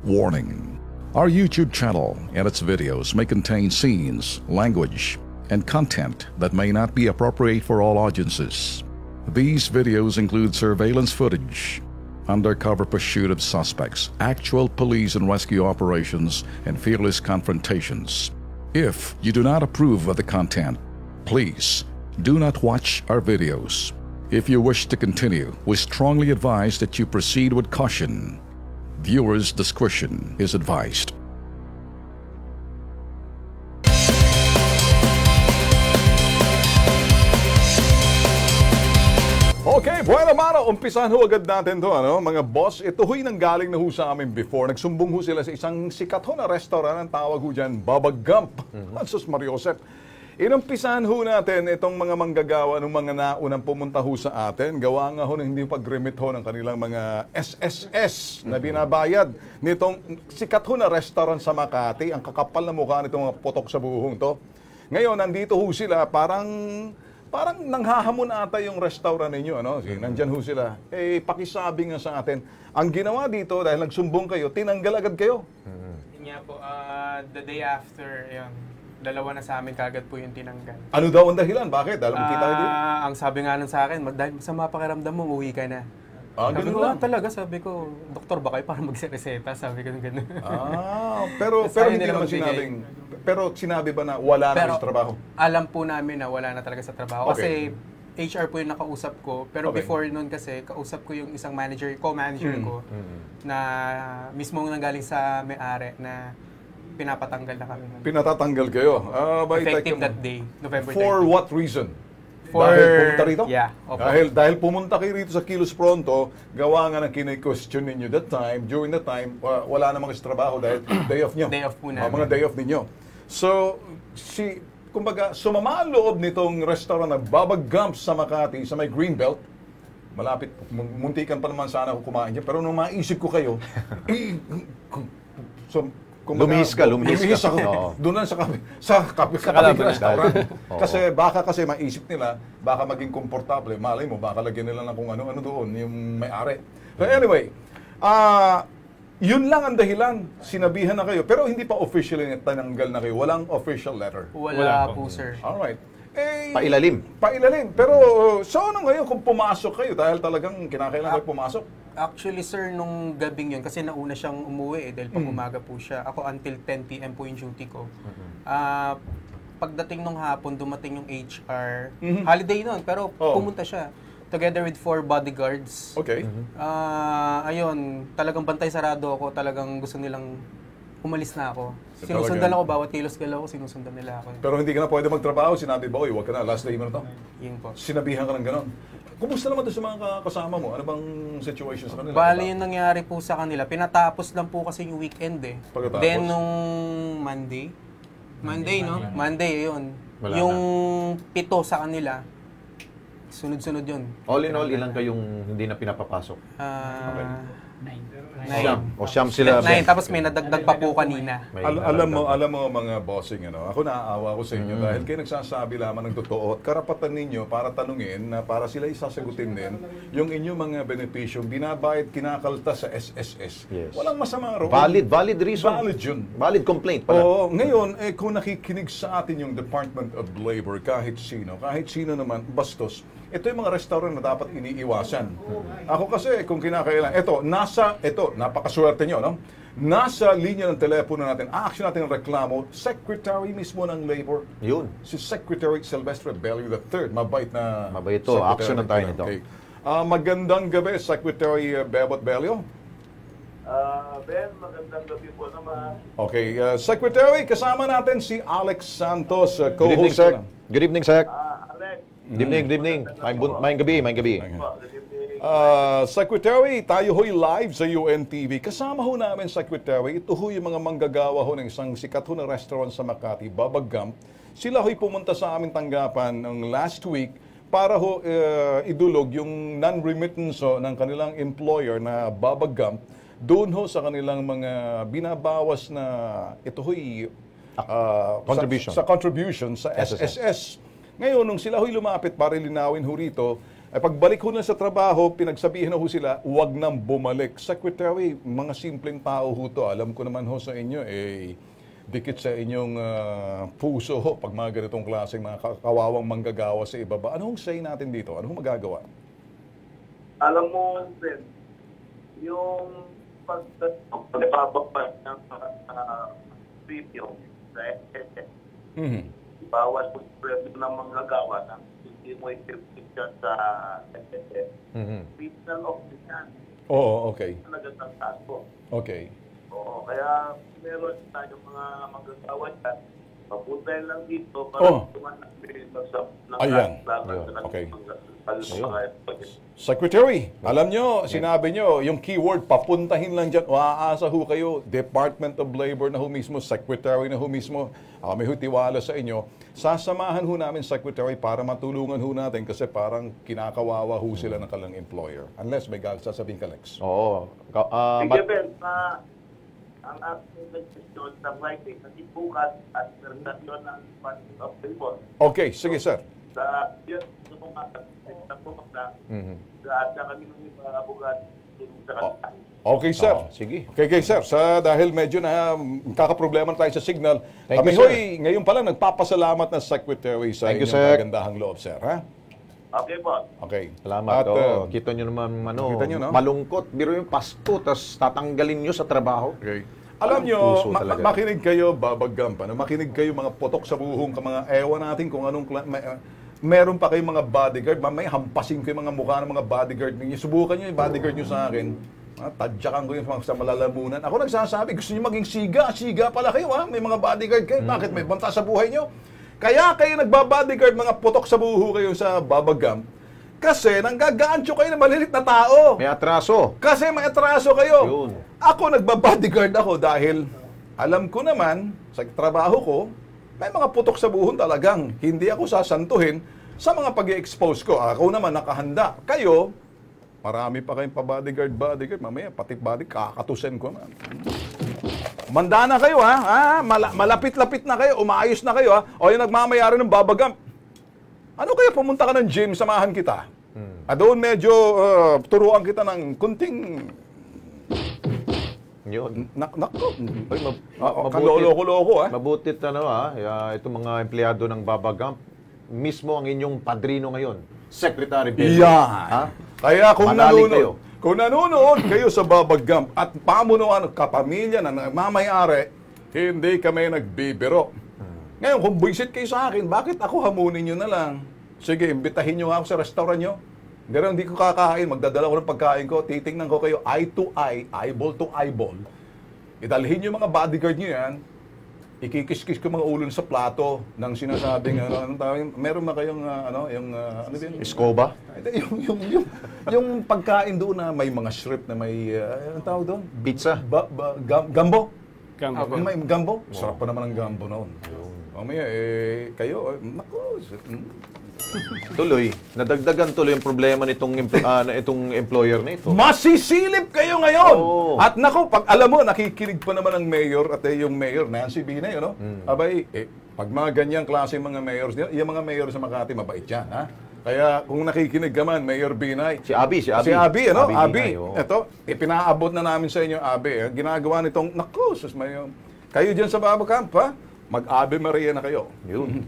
Warning: our YouTube channel and its videos may contain scenes, language, and content that may not be appropriate for all audiences. These videos include surveillance footage, undercover pursuit of suspects, actual police and rescue operations, and fearless confrontations. If you do not approve of the content, please do not watch our videos. If you wish to continue, we strongly advise that you proceed with caution. Viewers' discretion is advised. Okay, buwan naman, umpisahan ho agad natin to, ano? Mga boss, ito ho'y nanggaling na ho sa amin before. Nagsumbong ho sila sa isang sikat ho na restaurant, ang tawag ho dyan, Baba Gump. Sus Mariosep. Inumpisahan ho natin itong mga manggagawa ng mga naunang pumunta ho sa atin. Gawa nga ho ng hindi pag-remit ho ng kanilang mga SSS na binabayad nitong sikat ho na restaurant sa Makati. Ang kakapal na mukha nitong mga putok sa buhong to. Ngayon, nandito ho sila, parang nanghahamon ata yung restaurant ninyo, ano? Nandyan ho sila. Eh, pakisabi nga sa atin, ang ginawa dito, dahil nagsumbong kayo, tinanggal agad kayo. Yun nga po, the day after, yun, dalawa na sa amin kagad po yung tinanggal. Ano daw ang dahilan? Bakit? Dahil kita kayo dito? Ang sabi nga nun sa akin, dahil masama pakiramdam mo, uwi ka na. Sabi Ganun ko, lang. talaga, sabi ko, doktor ba kayo para magreseta? Sabi ko gano'n. Pero Sayang hindi nila naman magbigay. sinabing, pero sinabi ba na wala na sa trabaho? Alam po namin na wala na talaga sa trabaho. Okay. Kasi HR po yung nakausap ko. Pero Okay. before nun kasi, kausap ko yung isang manager, co-manager ko, na mismo nanggaling sa may-ari na pinapatanggal na kami. Pinatatanggal kayo? Effective that day, November 30. For what reason? For- Dahil pumunta rito? Yeah, opo. Dahil pumunta kayo rito sa Kilos Pronto, gawa nga ng kine-question ninyo that time, during that time, wala namang trabaho dahil day off nyo. Day off po namin. Mga day off ninyo. So, kumbaga, sumama ang loob nitong restaurant na Baba Gump sa Makati, sa may Greenbelt. Malapit, muntikan pa naman sana ako kumain dyan. Pero nung maisip ko kayo, Lumihis ka. ako. Oo. Doon lang sa kabilang restaurant. Kasi baka maisip nila, baka maging komportable. Malay mo, baka lagyan nila ng kung ano-ano doon, yung may-ari. But anyway, yun lang ang dahilan. Sinabihan na kayo. Pero hindi pa officially tinanggal na kayo. Walang official letter. Wala po, sir. Alright. Pailalim. Pero so ano ngayon kung pumasok kayo dahil talagang kinakailangan kayo pumasok? Actually, sir, nung gabing yun, kasi nauna siyang umuwi dahil pag umaga po siya. Ako until 10 p.m. po yung duty ko. Pagdating nung hapon, dumating yung HR. Holiday nun, pero pumunta siya. Together with 4 bodyguards. Okay. Ayun, talagang bantay sarado ako. Talagang gusto nilang umalis na ako. So, Sinusundan talagang- ako, bawat kilos galaw ko, sinusundan nila ako. Pero hindi ka na pwede magtrabaho. Sinabi ba, huwag ka na, last day mo na to. Yun po. Sinabihan ka ng ganon. Kumusta naman doon sa mga kasama mo? Ano bang situation sa kanila? Bali yung nangyari po sa kanila, pinatapos lang po kasi yung weekend eh. Pagkatapos? Then nung Monday, no? Monday, yun. Wala Yung 7 sa kanila, sunod-sunod yun. All in all, ilan kayong hindi na pinapapasok? Siyam sila. 9, tapos may nadagdag pa po kanina. Alam mo mga bossing, ano, ako naaawa ko sa inyo dahil kayo nagsasabi lamang ng totoo at karapatan ninyo para tanungin na para sila isasagutin din yung inyong mga benepisyo binabayad kinakaltas sa SSS. Yes. Walang masama roon. Valid reason. Valid yun. Valid complaint pala. Oo, ngayon, kung nakikinig sa atin yung Department of Labor, kahit sino naman, bastos, ito yung mga restaurant na dapat iniiwasan. Ako kasi, kung kinakailangan, napakaswerte nyo, no? Nasa linya ng telepono natin, action natin ang reklamo, Secretary mismo ng Labor. Yun. Si Secretary Silvestre Bello III. Mabait na... Mabait to. Secretary. Action na tayo nito. Okay. Magandang gabi, Secretary Bebot Bello. Ben, magandang gabi po naman. Okay, Secretary, kasama natin si Alex Santos, Good evening, co-host. sir. Good evening, sir. Alex, Good evening. Maayong gabi. po, good evening. Secretary, tayo ho'y live sa UNTV. Kasama ho namin, Secretary, ito ho yung mga manggagawa ho ng isang sikat ho na restaurant sa Makati, Baba Gump. Sila ho'y pumunta sa aming tanggapan ng last week para ho idulog yung non-remittance ho ng kanilang employer na Baba Gump doon ho sa kanilang mga binabawas na ito ho'y Contribution. sa contribution sa SSS. Ngayon, nung sila ho'y lumapit para linawin ho rito, Ay pagbalik ho na sa trabaho, pinagsabihan na ho sila, huwag nang bumalik. Secretary, mga simpleng tao ho to. Alam ko naman ho sa inyo, dikit sa inyong puso ho pag mga ganitong klaseng mga kawawang manggagawa sa ibaba. Ano hong say natin dito? Ano hong magagawa? Alam mo, Ben, yung pagbababa ng premium sa SSS, bawas po premium ng manggagawa ng hindi mo i-subscription sa SSS. Criminal offense yan. Oo, okay. Nagandang taso. Okay. Oo, kaya meron tayong mga manggagawa dyan. Papuntahin lang dito para tumanapin ng Ayan. Okay. Secretary, alam nyo, sinabi nyo, yung keyword, papuntahin lang dyan, aasa ho kayo, Department of Labor na ho mismo, Secretary na ho mismo, may tiwala sa inyo. Sasamahan ho namin, Secretary, para matulungan ho natin kasi parang kinakawawa ho sila ng kalang employer. Unless may sasabihin ka, Lex. Oo. Sige, Ben, ang aking suggestion sa Friday, kasi bukas at presentasyon ng Department of Labor. Okay, sige, sir. Sa yun, sa pumunta, at sa kami ng mga abogado sa kanila. Okay, sir. Sige. Okay, sir. Dahil medyo na kakaproblema na tayo sa signal, Thank kami you, sir. ho'y ngayon pa lang nagpapasalamat na Secretary sa Thank you, inyong sir. kagandahang loob, sir. Ha? Okay po. Okay. Salamat. At, Kita nyo naman, nakita nyo, no? malungkot. Biro yung Pasko, tapos tatanggalin nyo sa trabaho. okay. Alam nyo, puso talaga. makinig kayo, babaggam pa, no? Makinig kayo mga potok sa buhong, mga ewan natin kung anong meron pa kayong mga bodyguard, may hampasin ko yung mga mukha ng mga bodyguard ninyo. Subukan nyo yung bodyguard nyo sa akin. Tadyakan ko yung sa malalamunan. Ako nagsasabi, gusto nyo maging siga pala kayo, ha? May mga bodyguard kayo. Bakit? May banta sa buhay nyo. Kaya kayo nagbabodyguard, mga potok sa buho kayo sa babagam. Kasi nanggagaancho kayo ng malilit na tao. May atraso. Kasi may atraso kayo. Yun. Ako nagbabodyguard ako dahil alam ko naman sa trabaho ko, may mga putok sa buhon talagang hindi ako sasantuhin sa mga pag-i-expose ko. Ako naman nakahanda. Kayo, marami pa kayong pa-bodyguard. Mamaya, pati body, kakatusin ko na. Manda na kayo, ha? Malapit-lapit na kayo, umaayos na kayo, ha? O yung nagmamayari ng babagam. Ano kaya pumunta ka ng gym, samahan kita? Doon medyo turuan kita ng kunting Yun. Nako. Ay, Kaloloko-loko, ha? Mabutit itong mga empleyado ng Babagam, mismo ang inyong padrino ngayon, Secretary Bello. Yan. Ha? Kaya Manalig kayo. Kung nanonood kayo sa Babagam at pamunuan ng kapamilya na nagmamayari, hindi kami nagbibiro. Ngayon, kung buisit kayo sa akin, bakit ako hamunin nyo na lang? Sige, imbitahin nyo ako sa restaurant nyo. Pero hindi ko kakain, magdadala ko ng pagkain ko, titingnan ko kayo eye to eye, eyeball to eyeball. Idalhin nyo mga bodyguard nyo yan, ikikis-kis ko mga ulo sa plato ng sinasabing, anong tawag, meron na kayong, ano din? Escoba? Yung pagkain doon na may mga shrimp na may, anong tawag doon? Pizza? Gambo? Gambo. May gambo? Sarap pa naman ang gambo noon. Mamaya, kayo, naku, Tuloy, nadagdagan tuloy yung problema nitong itong employer na ito. Masisilip kayo ngayon! Oo. At naku, pag alam mo, nakikinig pa naman ang mayor at yung mayor, Nancy Binay, no? Abay, pag mga ganyang klase mga mayors, yung mga mayor sa Makati, mabait yan, ha? Kaya kung nakikinig ka man, Mayor Binay. Si Abi, ano? Abi. Ito, ipinaabot na namin sa inyo, Abi. Ginagawa nitong, naku, sus, kayo dyan sa Babacamp, ha? Mag-Ave Maria na kayo. Yun.